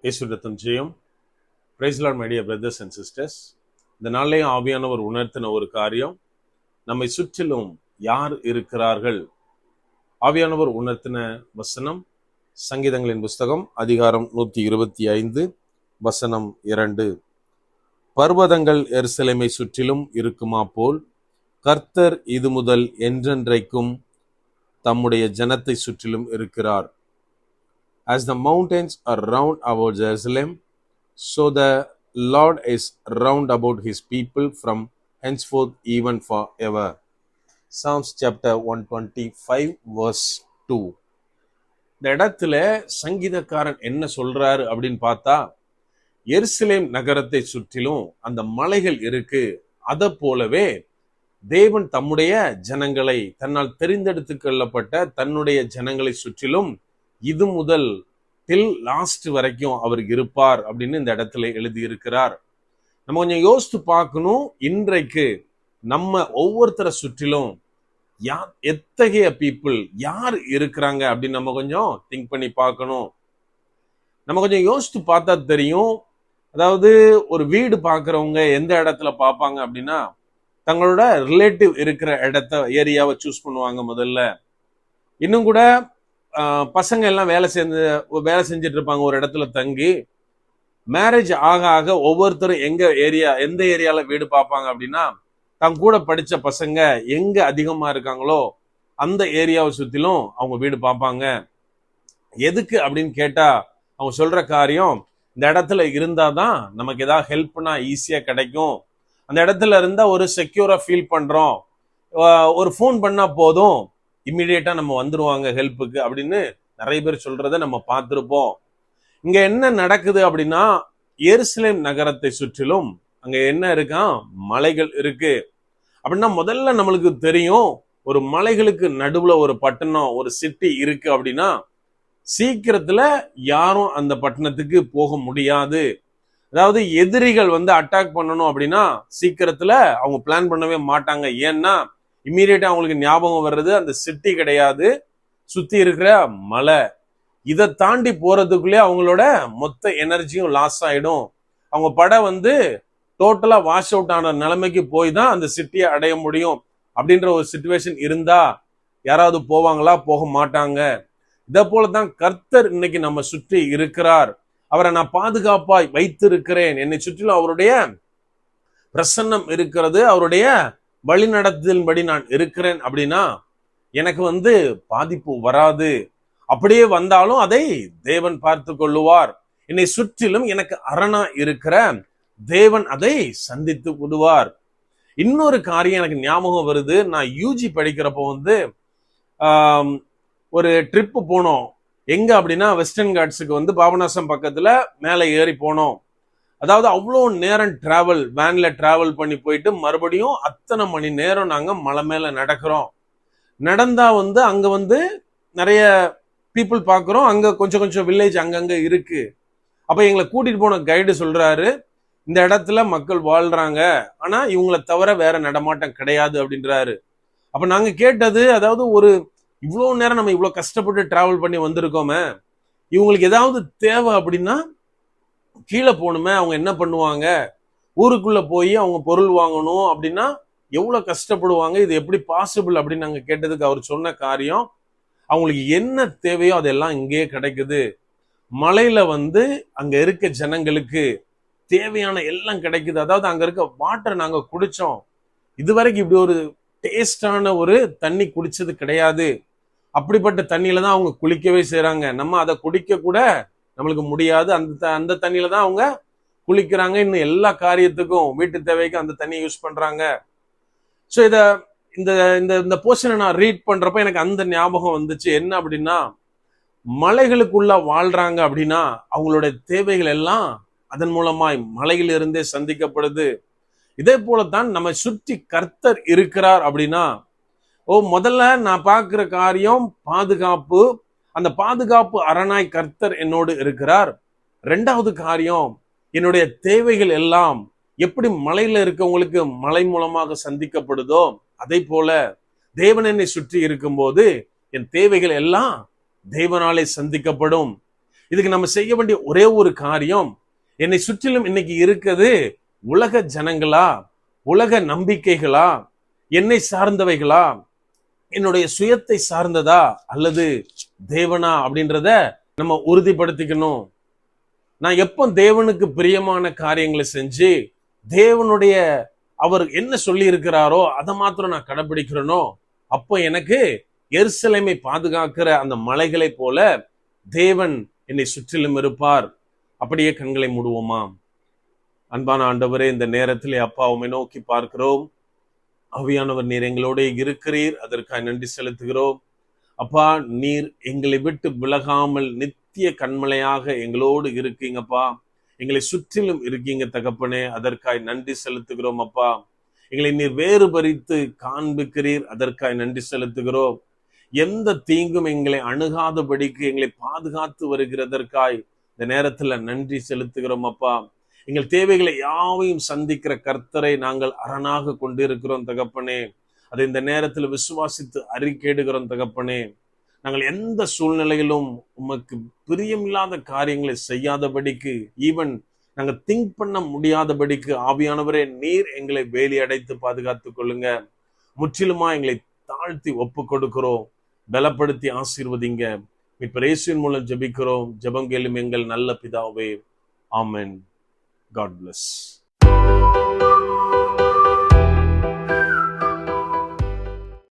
இயேசுவின் ஜெயம். Praise Lord my dear brothers and sisters. இந்த நாளையும் ஆவியானவர் உணர்த்தின ஒரு காரியம், நம்மை சுற்றிலும் யார் இருக்கிறார்கள். ஆவியானவர் உணர்த்தின வசனம் சங்கீதங்களின் புஸ்தகம் அதிகாரம் 125 வசனம் 2. பர்வதங்கள் எருசலேமை சுற்றிலும் இருக்குமா போல் கர்த்தர் இது முதல் என்றென்றைக்கும் தம்முடைய ஜனத்தை சுற்றிலும் இருக்கிறார். As the mountains are round about Jerusalem, so the Lord is round about his people from henceforth even forever. Psalms chapter 125 verse 2. இந்த இடத்துல சங்கீதக்காரன் என்ன சொல்றாரு அப்படின்னு பார்த்தா, எருசலேம் நகரத்தை சுற்றிலும் அந்த மலைகள் இருக்கு. அதை போலவே தேவன் தம்முடைய ஜனங்களை, தன்னால் தெரிந்தெடுத்து கொள்ளப்பட்ட தன்னுடைய ஜனங்களை சுற்றிலும் இது முதல் டில் லாஸ்ட் வரைக்கும் அவர் இருப்பார் அப்படின்னு இந்த இடத்துல எழுதி இருக்கிறார். நம்ம கொஞ்சம் யோசித்து பார்க்கணும், இன்றைக்கு நம்ம ஒவ்வொருத்தரை சுற்றிலும் யார், எத்தகைய பீப்புள், யார் இருக்கிறாங்க அப்படின்னு நம்ம கொஞ்சம் திங்க் பண்ணி பார்க்கணும். நம்ம கொஞ்சம் யோசித்து பார்த்தா தெரியும். அதாவது ஒரு வீடு பார்க்குறவங்க எந்த இடத்துல பார்ப்பாங்க அப்படின்னா, தங்களோட ரிலேட்டிவ் இருக்கிற ஏரியாவை சூஸ் பண்ணுவாங்க முதல்ல. இன்னும் கூட பசங்க எல்லாம் வேலை செஞ்சுட்டு இருப்பாங்க ஒரு இடத்துல தங்கி. மேரேஜ் ஆக ஆக ஒவ்வொருத்தரும் எந்த ஏரியால வீடு பார்ப்பாங்க அப்படின்னா, தங்க கூட படிச்ச பசங்க எங்க அதிகமா இருக்காங்களோ அந்த ஏரியாவை சுத்திலும் அவங்க வீடு பார்ப்பாங்க. எதுக்கு அப்படின்னு கேட்டா, அவங்க சொல்ற காரியம், இந்த இடத்துல இருந்தாதான் நமக்கு ஏதாவது ஹெல்ப்னா ஈஸியா கிடைக்கும், அந்த இடத்துல இருந்தா ஒரு செக்யூரா ஃபீல் பண்றோம், ஒரு ஃபோன் பண்ணா போதும் இம்மிடியேட்டா நம்ம வந்துருவாங்க ஹெல்ப்புக்கு அப்படின்னு நிறைய பேர் சொல்றத நம்ம பார்த்திருப்போம். இங்க என்ன நடக்குது அப்படின்னா, எருசலேம் நகரத்தை சுற்றிலும் அங்க என்ன இருக்கான், மலைகள் இருக்கு. அப்படின்னா முதல்ல நம்மளுக்கு தெரியும், ஒரு மலைகளுக்கு நடுவுல ஒரு பட்டணம், ஒரு சிட்டி இருக்கு அப்படின்னா சீக்கிரத்துல யாரும் அந்த பட்டணத்துக்கு போக முடியாது. அதாவது எதிரிகள் அட்டாக் பண்ணணும் அப்படின்னா சீக்கிரத்துல அவங்க பிளான் பண்ணவே மாட்டாங்க. ஏன்னா இம்மீடியட்டா அவங்களுக்கு ஞாபகம் வர்றது அந்த சிட்டி கிடையாது, சுத்தி இருக்கிற மலை. இதை தாண்டி போறதுக்குள்ளே அவங்களோட மொத்த எனர்ஜியும் லாஸ் ஆயிடும். அவங்க படம் டோட்டலா வாஷ் அவுட் ஆன நிலைமைக்கு போய் தான் அந்த சிட்டியை அடைய முடியும். அப்படின்ற ஒரு சிச்சுவேஷன் இருந்தா யாராவது போவாங்களா? போக மாட்டாங்க. இதை போலதான் கர்த்தர் இன்னைக்கு நம்ம சுற்றி இருக்கிறார். அவரை நான் பாதுகாப்பாய் வைத்திருக்கிறேன், என்னை சுற்றிலும் அவருடைய பிரசன்னம் இருக்கிறது, அவருடைய வழிநடத்தின்படி நான் இருக்கிறேன் அப்படின்னா எனக்கு பாதிப்பு வராது. அப்படியே வந்தாலும் அதை தேவன் பார்த்து கொள்ளுவார். என்னை சுற்றிலும் எனக்கு அரணா இருக்கிற தேவன் அதை சந்தித்து விடுவார். இன்னொரு காரியம் எனக்கு ஞாபகம் வருது. நான் யூஜி படிக்கிறப்போ ஒரு ட்ரிப் போனோம். எங்க அப்படின்னா வெஸ்டர்ன் காட்ஸுக்கு பாபநாசம் பக்கத்துல மேலே ஏறி போனோம். அதாவது அவ்வளோ நேரம் டிராவல், வேன்ல டிராவல் பண்ணி போயிட்டு மறுபடியும் அத்தனை மணி நேரம் நாங்க மலை மேல நடக்கிறோம். நடந்தா அங்க நிறைய பீப்புள் பாக்குறோம். அங்க கொஞ்சம் கொஞ்சம் வில்லேஜ் அங்கங்க இருக்கு. அப்ப எங்களை கூட்டிட்டு போன கைடு சொல்றாரு, இந்த இடத்துல மக்கள் வாழ்றாங்க, ஆனா இவங்களை தவிர வேற நடமாட்டம் கிடையாது அப்படின்றாரு. அப்ப நாங்க கேட்டது, அதாவது ஒரு இவ்வளவு நேரம் நம்ம இவ்வளவு கஷ்டப்பட்டு டிராவல் பண்ணி வந்திருக்கோமே, இவங்களுக்கு ஏதாவது தேவை அப்படின்னா கீழே போகணுமே, அவங்க என்ன பண்ணுவாங்க? ஊருக்குள்ள போய் அவங்க பொருள் வாங்கணும் அப்படின்னா எவ்வளவு கஷ்டப்படுவாங்க, இது எப்படி பாசிபிள் அப்படின்னு நாங்க கேட்டதுக்கு அவர் சொன்ன காரியம், அவங்களுக்கு என்ன தேவையோ அதெல்லாம் இங்கேயே கிடைக்குது. மலையில அங்க இருக்க ஜனங்களுக்கு தேவையான எல்லாம் கிடைக்குது. அதாவது அங்க இருக்க வாட்டர் நாங்க குடிச்சோம், இதுவரைக்கும் இப்படி ஒரு டேஸ்டான ஒரு தண்ணி குடிச்சது கிடையாது. அப்படிப்பட்ட தண்ணியில தான் அவங்க குளிக்கவே செய்யறாங்க. நம்ம அதை குடிக்க கூட நம்மளுக்கு முடியாது. அந்த தண்ணியில தான் அவங்க குளிக்கிறாங்க. இன்னும் எல்லா காரியத்துக்கும், வீட்டு தேவைக்கு அந்த தண்ணியை யூஸ் பண்றாங்க. ஸோ இந்த போர்ஷனை நான் ரீட் பண்றப்ப எனக்கு அந்த ஞாபகம் வந்துச்சு. என்ன அப்படின்னா, மலைகளுக்குள்ள வாழ்றாங்க அப்படின்னா அவங்களுடைய தேவைகள் எல்லாம் அதன் மூலமாய் மலையில இருந்தே சந்திக்கப்படுது. இதே போலத்தான் நம்ம சுற்றி கர்த்தர் இருக்கிறார் அப்படின்னா, முதல்ல நான் பார்க்கிற காரியம் பாதுகாப்பு. அந்த பாதுகாப்பு அரணாய் கர்த்தர் என்னோடு இருக்கிறார். ரெண்டாவது காரியம், என்னுடைய தேவைகள் எல்லாம் எப்படி மலையில இருக்கவங்களுக்கு மலை மூலமாக சந்திக்கப்படுதோ அதே போல தேவன் என்னை சுற்றி இருக்கும்போது என் தேவைகள் எல்லாம் தேவனாலே சந்திக்கப்படும். இதுக்கு நம்ம செய்ய வேண்டிய ஒரே ஒரு காரியம், என்னை சுற்றிலும் இன்னைக்கு இருக்குது உலக ஜனங்களா, உலக நம்பிக்கைகளா, என்னை சார்ந்தவைகளா, என்னுடைய சுயத்தை சார்ந்ததா, அல்லது தேவனா அப்படின்றத நம்ம உறுதிப்படுத்திக்கணும். நான் எப்போ தேவனுக்கு பிரியமான காரியங்களை செஞ்சு தேவனுடைய அவர் என்ன சொல்லி இருக்கிறாரோ அதை மாத்திரம் நான் கடைபிடிக்கிறேனோ, அப்போ எனக்கு எருசலேமை பாதுகாக்கிற அந்த மலைகளை போல தேவன் என்னை சுற்றிலும் இருப்பார். அப்படியே கண்களை மூடுவோமா? அன்பான ஆண்டவரே, இந்த நேரத்திலே அப்பா உம்மை நோக்கி பார்க்கிறோம். ஆவியானவர், நீர் எங்களோட இருக்கிறீர், அதற்காக நன்றி செலுத்துகிறோம். அப்பா, நீர் எங்களை விட்டு விலகாமல் நித்திய கண்மலையாக எங்களோடு இருக்கீங்கப்பா. எங்களை சுற்றிலும் இருக்கீங்க தகப்பனே, அதற்காய் நன்றி செலுத்துகிறோம். அப்பா, எங்களை நீர் வேறுபரித்து காண்பிக்கிறீர், அதற்காய் நன்றி செலுத்துகிறோம். எந்த தீங்கும் எங்களை அணுகாதபடிக்கு எங்களை பாதுகாத்து வருகிறதற்காய் இந்த நேரத்துல நன்றி செலுத்துகிறோம். அப்பா, எங்கள் தேவைகளை யாவையும் சந்திக்கிற கர்த்தரை நாங்கள் அரணாக கொண்டிருக்கிறோம் தகப்பனே. அதை இந்த நேரத்தில் விசுவாசித்து அறிக்கையிடுகிறோம் தகப்பனே. நாங்கள் எந்த சூழ்நிலையிலும் உமக்கு பிரியமில்லாத காரியங்களை செய்யாதபடிக்கு, ஈவன் நாங்கள் திங்க் பண்ண முடியாதபடிக்கு ஆவியானவரே நீர் எங்களை வேலி அடைத்து பாதுகாத்துக் கொள்ளுங்க. முற்றிலுமா எங்களை தாழ்த்தி ஒப்பு கொடுக்கிறோம். பலப்படுத்தி ஆசீர்வதிங்க. இப்ப இயேசுவின் மூலம் ஜெபிக்கிறோம். ஜெபம் கேளும் எங்கள் நல்ல பிதாவே. ஆமென். God bless.